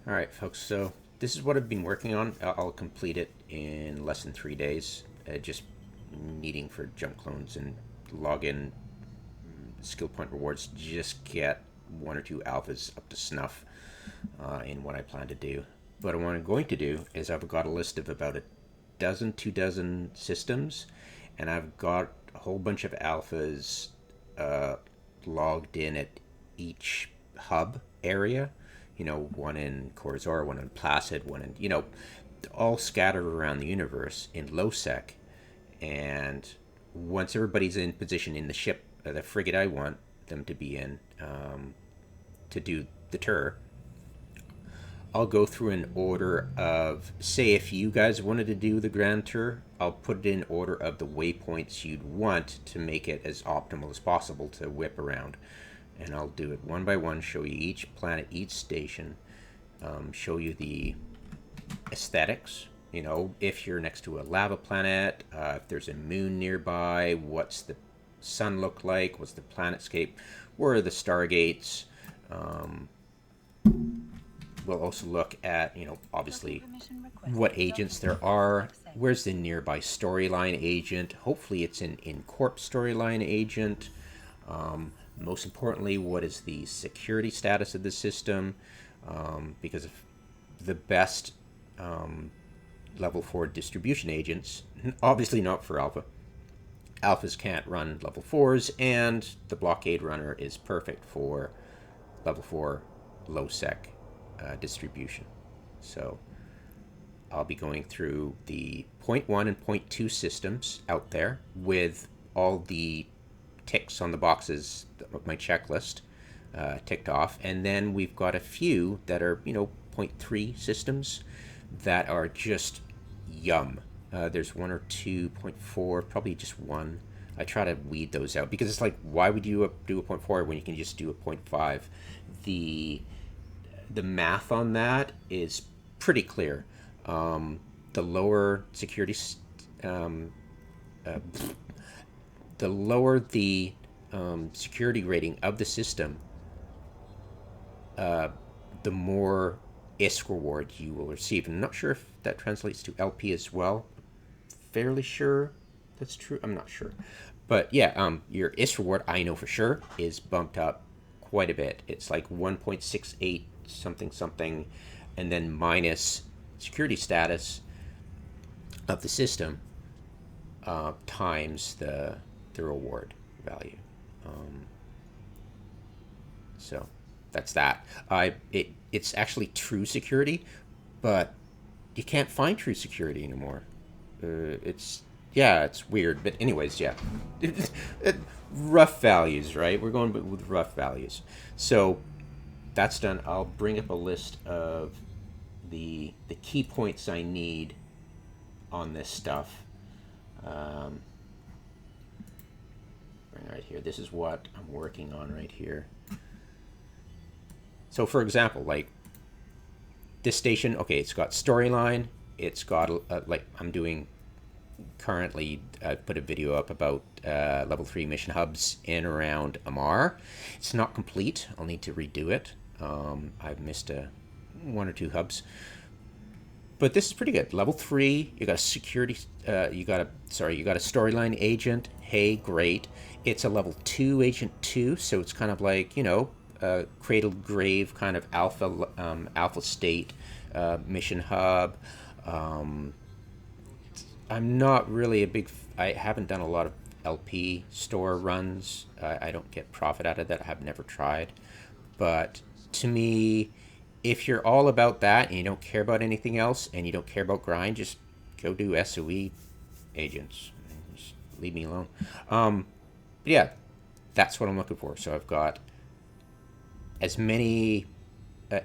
All right, folks. So this is what I've been working on. I'll complete it in less than 3 days. Just needing for jump clones and login skill point rewards. Just get one or two alphas up to snuff in what I plan to do. But what I'm going to do is I've got a list of about a dozen, 2 dozen systems, and I've got a whole bunch of alphas logged in at each hub area. One in Courier, one in Placid, one in, all scattered around the universe in low sec. And once everybody's in position in the ship, the frigate I want them to be in to do the tour, I'll go through an order of, say, if you guys wanted to do the grand tour, I'll put it in order of the waypoints you'd want to make it as optimal as possible to whip around. And I'll do it one by one, show you each planet, each station, show you the aesthetics. If you're next to a lava planet, if there's a moon nearby, what's the sun look like, what's the planetscape, where are the stargates. We'll also look at, obviously, what agents there are, where's the nearby storyline agent, hopefully it's an in-corp storyline agent. Most importantly, what is the security status of the system? Because if the best level 4 distribution agents, obviously not for alpha. Alphas can't run level 4s, and the blockade runner is perfect for level 4 low sec distribution. So I'll be going through the point 1 and point 2 systems out there with all the ticks on the boxes of my checklist ticked off, and then we've got a few that are point 3 systems that are just yum. There's one or two point 4, probably just one. I try to weed those out because it's like, why would you do a point 4 when you can just do a point 5? The math on that is pretty clear. The lower security the lower the security rating of the system, the more ISK reward you will receive. And I'm not sure if that translates to LP as well. Fairly sure that's true. I'm not sure. But yeah, your ISK reward, I know for sure, is bumped up quite a bit. It's like 1.68 something something, and then minus security status of the system times the reward value. So that's that. It's actually true security, but you can't find true security anymore. It's weird, but anyways, yeah. Rough values, right? We're going with rough values. So that's done. I'll bring up a list of the key points I need on this stuff. Right here. This is what I'm working on right here. So for example, like this station, okay, it's got storyline. It's got like I'm doing currently. I put a video up about level 3 mission hubs in around Amar. It's not complete. I'll need to redo it. I've missed one or two hubs, but this is pretty good. Level 3, you got a security. You got a storyline agent. Hey, great. It's a level 2 agent too, so it's kind of like cradle grave kind of alpha state mission hub. I'm not really a big. I haven't done a lot of LP store runs. I don't get profit out of that. I have never tried, but to me, if you're all about that and you don't care about anything else and you don't care about grind, just go do SOE agents. Just leave me alone. But yeah, that's what I'm looking for. So I've got as many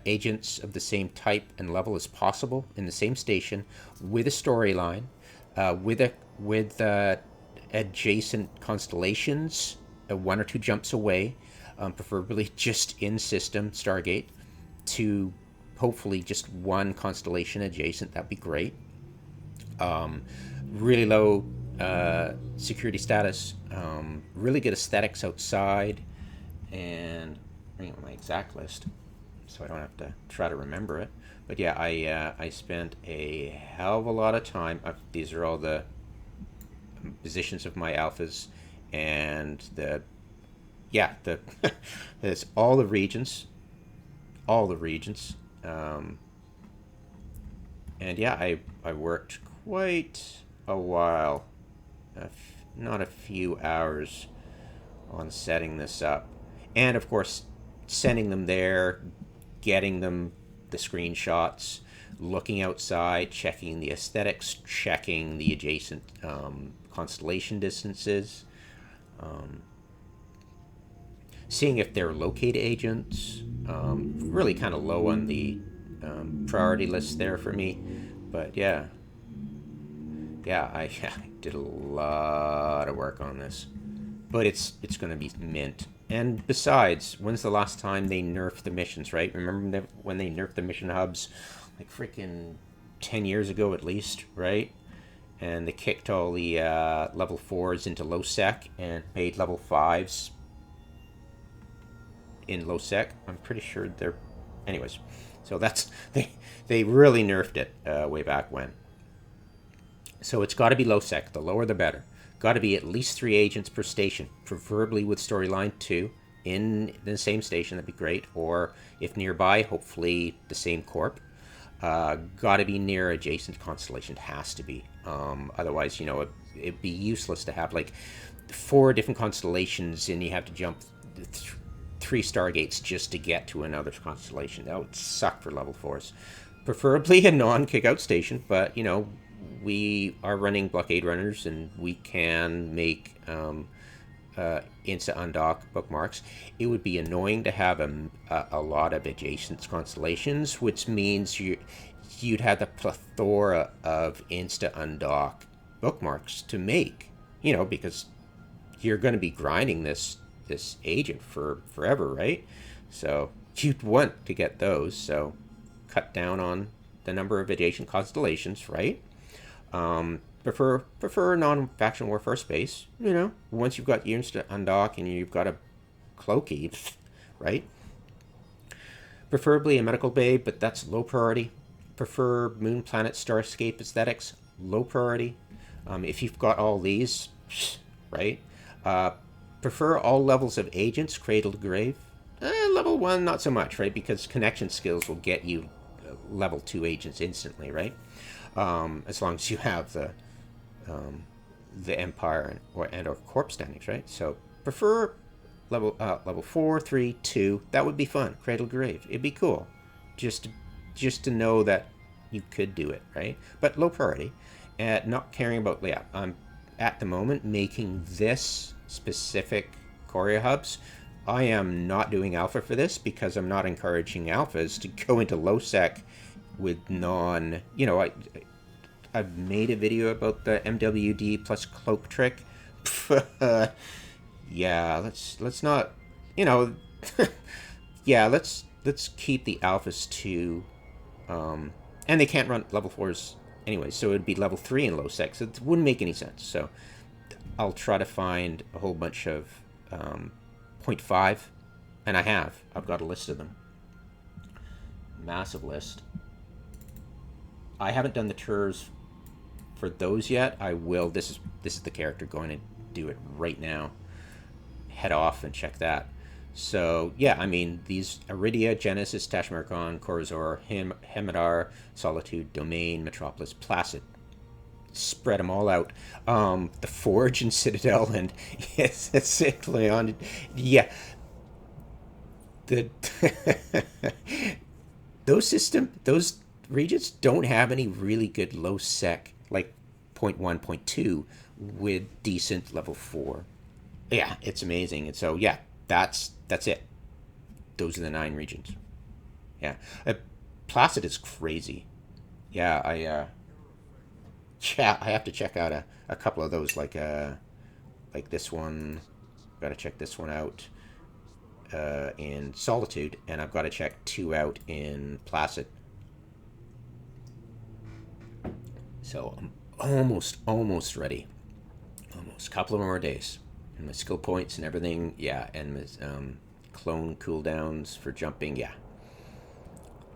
agents of the same type and level as possible in the same station with a storyline, with adjacent constellations, one or two jumps away, preferably just in system Stargate, to hopefully just one constellation adjacent. That'd be great. Really low security status, really good aesthetics outside, and bring up my exact list. so I don't have to try to remember it. But yeah, I spent a hell of a lot of time. These are all the positions of my alphas, and the it's all the regions. Um, and yeah, I worked quite a while, not a few hours, on setting this up, and of course, sending them there, getting them the screenshots, looking outside, checking the aesthetics, checking the adjacent constellation distances, um, seeing if they're locate agents. Really kind of low on the priority list there for me, but yeah, I did a lot of work on this, but it's going to be mint. And besides, when's the last time they nerfed the missions? Right? Remember when they nerfed the mission hubs, like freaking 10 years ago at least, right? And they kicked all the level 4s into low sec and made level 5s in low sec. I'm pretty sure they're, anyways. So that's they really nerfed it way back when. So it's got to be low sec. The lower the better. Got to be at least 3 agents per station, preferably with storyline 2 in the same station. That'd be great. Or if nearby, hopefully the same corp. Got to be near adjacent constellation. Has to be. Otherwise, it'd be useless to have like 4 different constellations and you have to jump 3 stargates just to get to another constellation. That would suck for level 4s. Preferably a non-kick-out station, but we are running blockade runners and we can make insta undock bookmarks. It would be annoying to have a lot of adjacent constellations, which means you'd have the plethora of insta undock bookmarks to make, because you're going to be grinding this agent for forever, right? So you'd want to get those, so cut down on the number of adjacent constellations, right? Prefer non-faction warfare space. Once you've got your instant undock and you've got a cloaky, right? Preferably a medical bay, but that's low priority. Prefer moon, planet, starscape aesthetics, low priority. If you've got all these, right? Prefer all levels of agents, cradle to grave. Level 1, not so much, right? Because connection skills will get you level 2 agents instantly, right? As long as you have the Empire or Corp standings, right? So prefer level 4, 3, 2. That would be fun. Cradle grave. It'd be cool, just to know that you could do it, right? But low priority, and not caring about. Yeah, I'm at the moment making this specific Courier hubs. I am not doing alpha for this because I'm not encouraging alphas to go into low sec with non. I've made a video about the MWD plus cloak trick. Yeah, let's not, yeah, let's keep the alphas to, and they can't run level 4s anyway, so it'd be level 3 in low sec, so it wouldn't make any sense. So I'll try to find a whole bunch of 0.5, and I've got a list of them. Massive list. I haven't done the tours for those yet. I will. This is the character going to do it right now. Head off and check that. So yeah, I mean, these Iridia, Genesis, Tashmarkon, Corazor, Hemadar, Solitude, Domain, Metropolis, Placid. Spread them all out. The Forge and Citadel, and yes, that's it, Leon. Yeah, the those regions don't have any really good low sec, like 0.1, 0.2 with decent level 4. Yeah, it's amazing. And so yeah, that's it. Those are the 9 regions. Yeah, Placid is crazy. Yeah, I have to check out a couple of those, like this one. Got to check this one out in Solitude, and I've got to check 2 out in Placid. So I'm almost ready. Almost. A couple of more days. And my skill points and everything, yeah, and my clone cooldowns for jumping, yeah.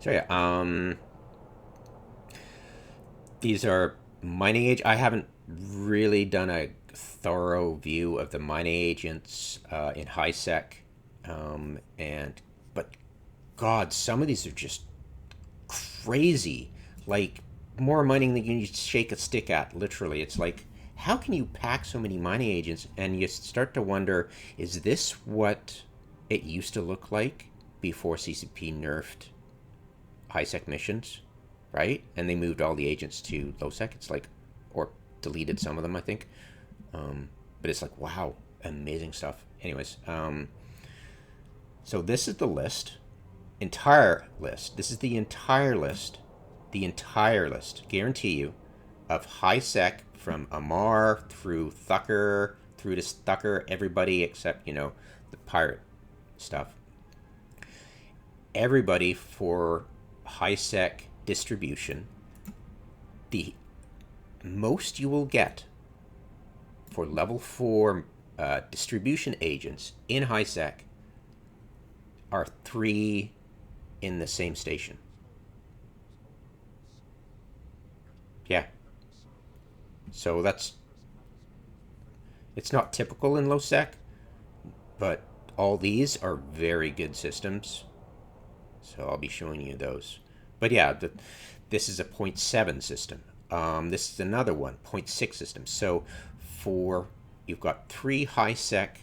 So yeah, these are mining age. I haven't really done a thorough view of the mining agents in high sec, and but God, some of these are just crazy. Like more mining than you shake a stick at. Literally, it's like how can you pack so many mining agents? And you start to wonder, is this what it used to look like before CCP nerfed high sec missions, right? And they moved all the agents to low sec. It's like, or deleted some of them, I think. But it's like, wow, amazing stuff. Anyways, so this is the list, entire list. This is the entire list, guarantee you, of high sec from Amar through Thucker, through to Thucker, everybody except, the pirate stuff. Everybody for high sec distribution, the most you will get for level 4 distribution agents in high sec are 3 in the same station. Yeah. So it's not typical in low sec, but all these are very good systems. So I'll be showing you those. But yeah, this is a 0.7 system. This is another one, 0.6 system. So you've got 3 high sec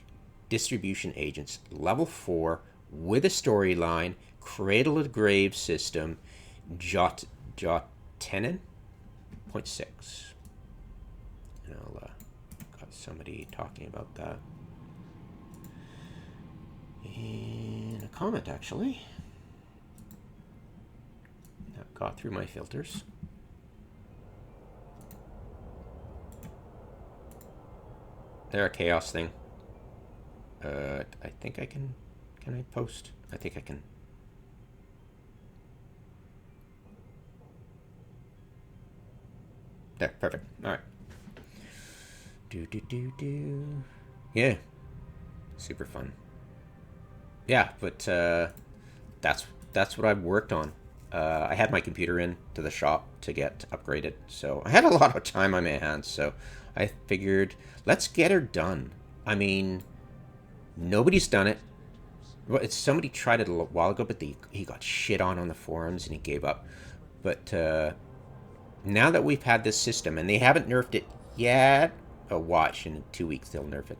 distribution agents, level 4, with a storyline, cradle to grave system, Tenon, 0.6. And I'll got somebody talking about that in a comment, actually. That got through my filters. They're a chaos thing. I think I can I post? I think I can. There, perfect. All right. Yeah, super fun. Yeah, but that's what I've worked on. I had my computer in to the shop to get upgraded, so I had a lot of time on my hands. So I figured, let's get her done. I mean, nobody's done it. Well, somebody tried it a while ago, but he got shit on the forums and he gave up. But now that we've had this system, and they haven't nerfed it yet, watch, in 2 weeks they'll nerf it.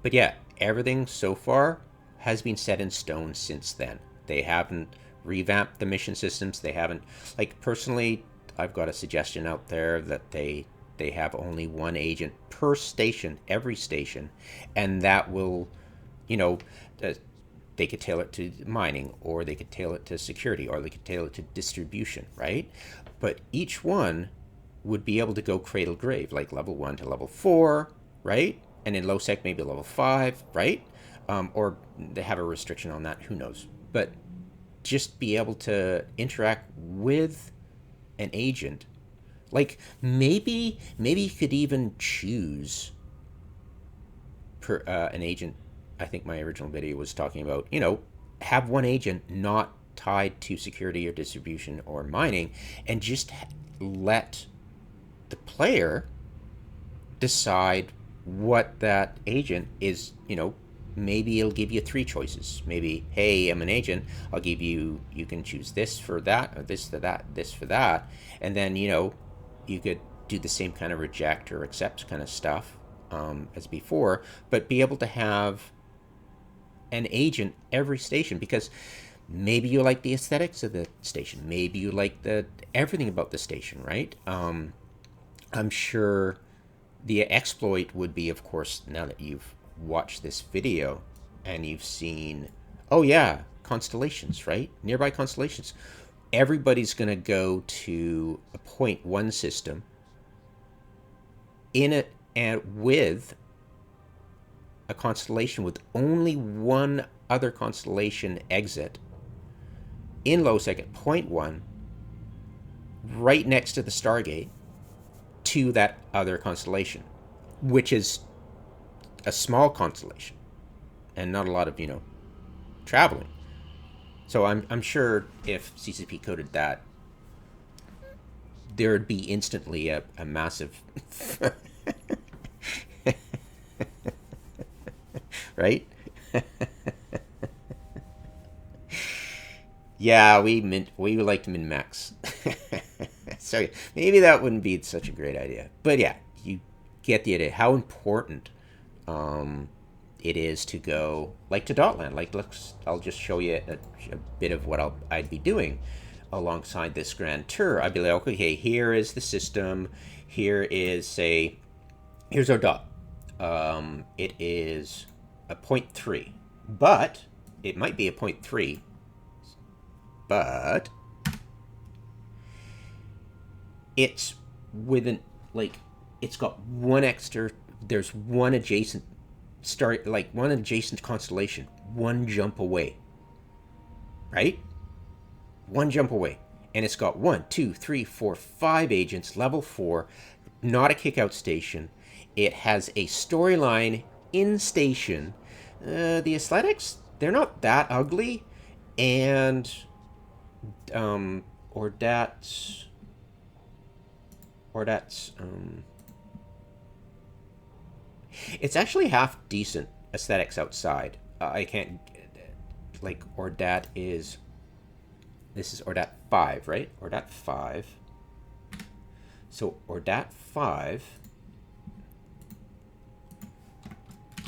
But yeah, everything so far has been set in stone since then. They haven't revamped the mission systems. They haven't, like, personally, I've got a suggestion out there that they have only one agent per station, every station, and that will, they could tailor it to mining, or they could tailor it to security, or they could tailor it to distribution, right? But each one would be able to go cradle grave, like level 1 to level 4, right? And in low sec, maybe level 5, right? Or they have a restriction on that, who knows? But just be able to interact with an agent. Like, maybe you could even choose an agent. I think my original video was talking about, have one agent not tied to security or distribution or mining, and just let the player decide what that agent is. Maybe it'll give you 3 choices. Maybe, hey, I'm an agent, I'll give you can choose this for that, or this for that, this for that. And then, you could do the same kind of reject or accept kind of stuff as before, but be able to have an agent every station, because maybe you like the aesthetics of the station, maybe you like everything about the station, right? I'm sure the exploit would be, of course, now that you've watched this video and you've seen, oh yeah, constellations, right? Nearby constellations. Everybody's going to go to a 0.1 system in it, and with a constellation with only one other constellation exit in low sec at 0.1, right next to the Stargate, to that other constellation, which is a small constellation and not a lot of, traveling. So I'm sure if CCP coded that, there would be instantly a massive, right? Yeah, we like to min max. So maybe that wouldn't be such a great idea. But yeah, you get the idea how important it is to go like to Dotland. Like I'll just show you a bit of what I'd be doing alongside this grand tour. I'd be like, okay, here is the system. Here is here's our dot. It is a 0.3, but it might be a 0.3, but it's within, like, it's got one extra, there's one adjacent star, like one adjacent constellation, one jump away, right? One jump away. And it's got 1, 2, 3, 4, 5 agents, level 4, not a kick-out station. It has a storyline in station. The aesthetics, they're not that ugly. And, or that's, it's actually half decent aesthetics outside. I can't, like, Ordat is, this is Ordat 5, right? Ordat 5. So Ordat 5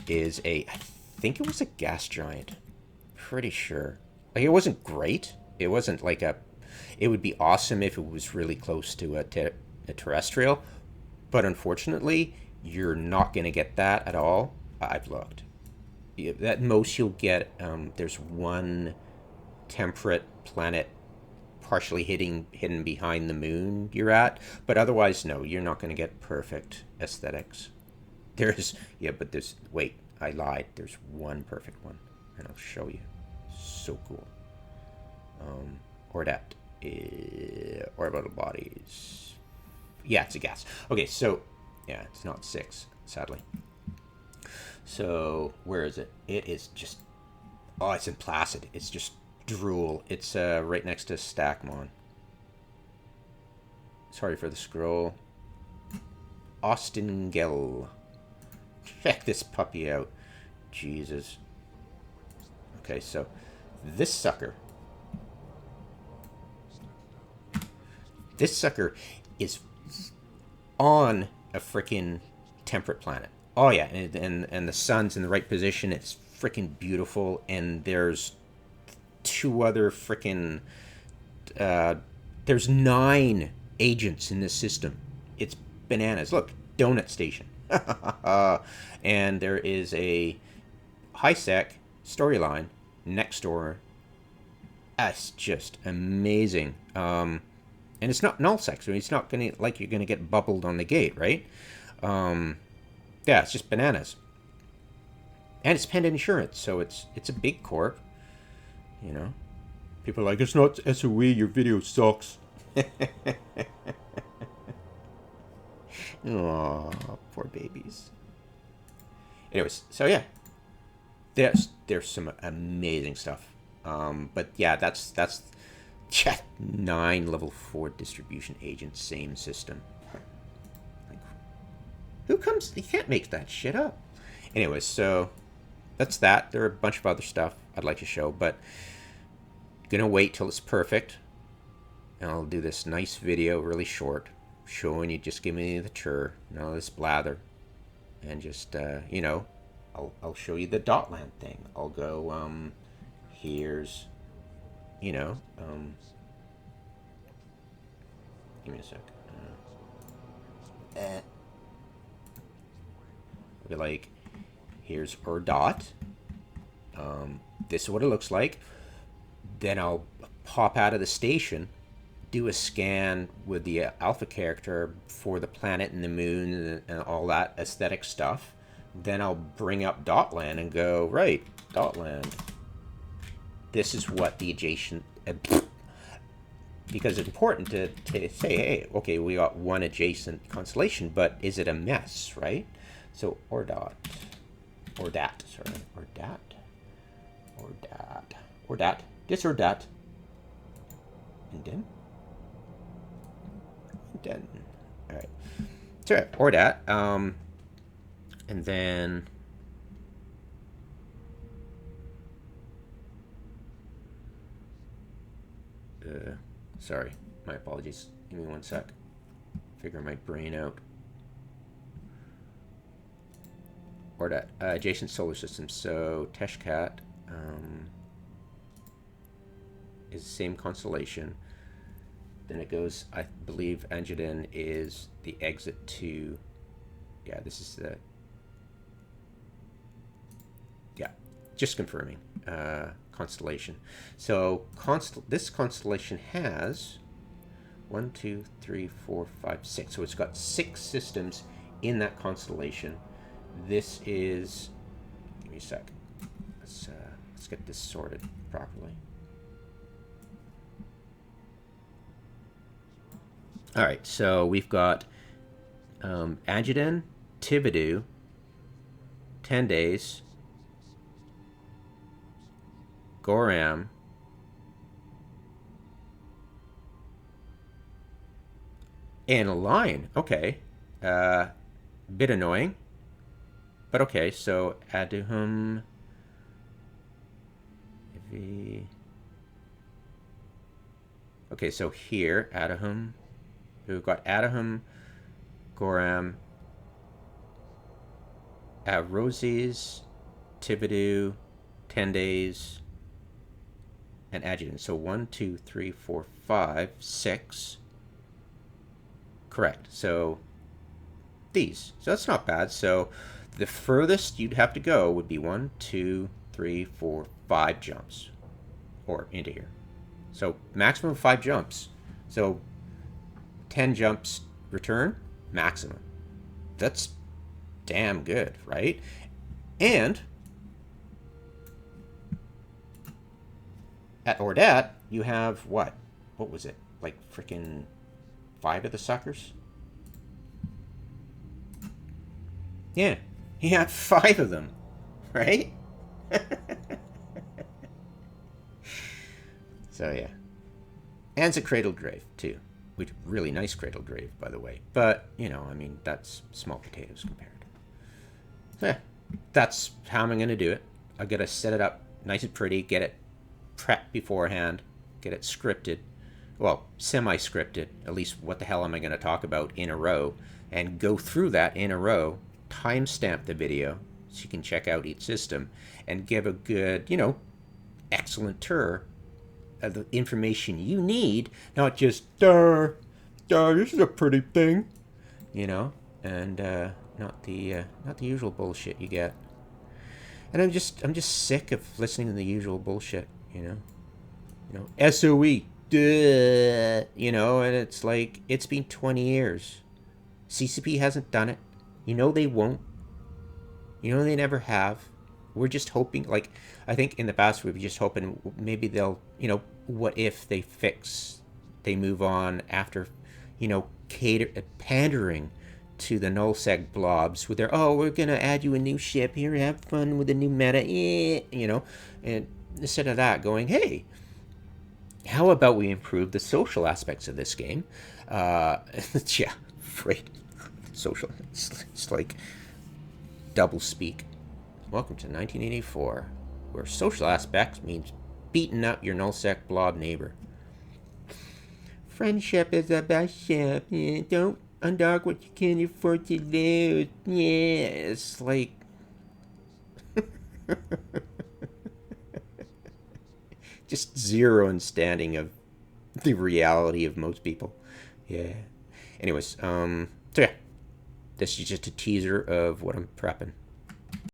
is I think it was a gas giant. Pretty sure. Like, it wasn't great. It wasn't like it would be awesome if it was really close to a terrestrial. But unfortunately, you're not going to get that at all. I've looked. At most, you'll get, there's one temperate planet partially hidden behind the moon you're at, but otherwise, no, you're not going to get perfect aesthetics. Wait, I lied. There's one perfect one, and I'll show you. So cool. Orbital bodies. Yeah, it's a gas. Okay, so, yeah, it's not 6, sadly. So, where is it? It is just, oh, it's in Placid. It's just drool. It's right next to Stackmon. Sorry for the scroll. Austingel. Check this puppy out. Jesus. Okay, so this sucker. This sucker is on a freaking temperate planet. Oh yeah, and the sun's in the right position. It's freaking beautiful. And there's 2 other freaking there's 9 agents in this system. It's bananas. Look, donut station. And there is a high sec storyline next door. That's just amazing. And it's not null sec, so it's not gonna, like, you're gonna get bubbled on the gate, right? Yeah, it's just bananas. And it's Panda Insurance, so it's a big corp. You know, people are like, it's not SOE, your video sucks. Aw, poor babies. Anyways, so yeah, there's some amazing stuff. But yeah, that's 9 level 4 distribution agents, same system. Like, who comes? You can't make that shit up. Anyways, so that's that. There are a bunch of other stuff I'd like to show, but gonna wait till it's perfect, and I'll do this nice video, really short, showing you, just give me the tour, none of this blather, and just you know, I'll show you the Dotland thing. I'll go here's, you know, give me a sec. I'll be like, here's our dot. This is what it looks like. Then I'll pop out of the station, do a scan with the alpha character for the planet and the moon and all that aesthetic stuff. Then I'll bring up Dotland and go, right, Dotland. This is what the adjacent... because it's important to say, hey, okay, we got one adjacent constellation, but is it a mess, right? So, Ordat. This or that. Indent. Indent. All right. So or that. And then. Sorry, my apologies. Give me 1 sec. Figure my brain out. Or that adjacent solar system. So Teshkat is the same constellation. Then it goes. I believe Anjadin is the exit to. Yeah, this is the. Yeah, just confirming. Constellation. So this constellation has 1, 2, 3, 4, 5, 6. So it's got 6 systems in that constellation. This is. Give me a sec. Let's get this sorted properly. All right. So we've got Anjadin, Thibodeau, 10 days. Goram, and a lion. Okay. Bit annoying. But okay, so Aduhum. Okay, so here, Aduhum. We've got Aduhum, Goram, Rosie's, Thibodeau, 10 days. And adjutant. So 1, 2, 3, 4, 5, 6. Correct. So these. So that's not bad. So the furthest you'd have to go would be 1, 2, 3, 4, 5 jumps. Or into here. So maximum 5 jumps. So 10 jumps return, maximum. That's damn good, right? And at Ordat, you have what? What was it? Like freaking 5 of the suckers? Yeah, he had 5 of them, right? So yeah. And it's a cradle grave, too. Which, really nice cradle grave, by the way. But, you know, I mean, that's small potatoes compared. So yeah, that's how I'm going to do it. I got to set it up nice and pretty, get it prepped beforehand, get it scripted, well, semi-scripted, at least what the hell am I going to talk about in a row, and go through that in a row, timestamp the video so you can check out each system, and give a good, you know, excellent tour of the information you need, not just, this is a pretty thing, you know, and not the usual bullshit you get. And I'm just sick of listening to the usual bullshit. You know, SOE, duh, you know, and it's like, it's been 20 years. CCP hasn't done it. You know they won't. You know they never have. We're just hoping, like, I think in the past we've just hoping maybe they'll, you know, what if they move on after, you know, pandering to the nullsec blobs with their, oh, we're going to add you a new ship, here, have fun with the new meta, you know, and instead of that, going, hey, how about we improve the social aspects of this game? Yeah, right. Social. It's like double speak. Welcome to 1984, where social aspects means beating up your nullsec blob neighbor. Friendship is the best ship. Yeah, don't undog what you can afford to lose. Yeah, it's like... just zero understanding of the reality of most people. Yeah. Anyways, so yeah. This is just a teaser of what I'm prepping.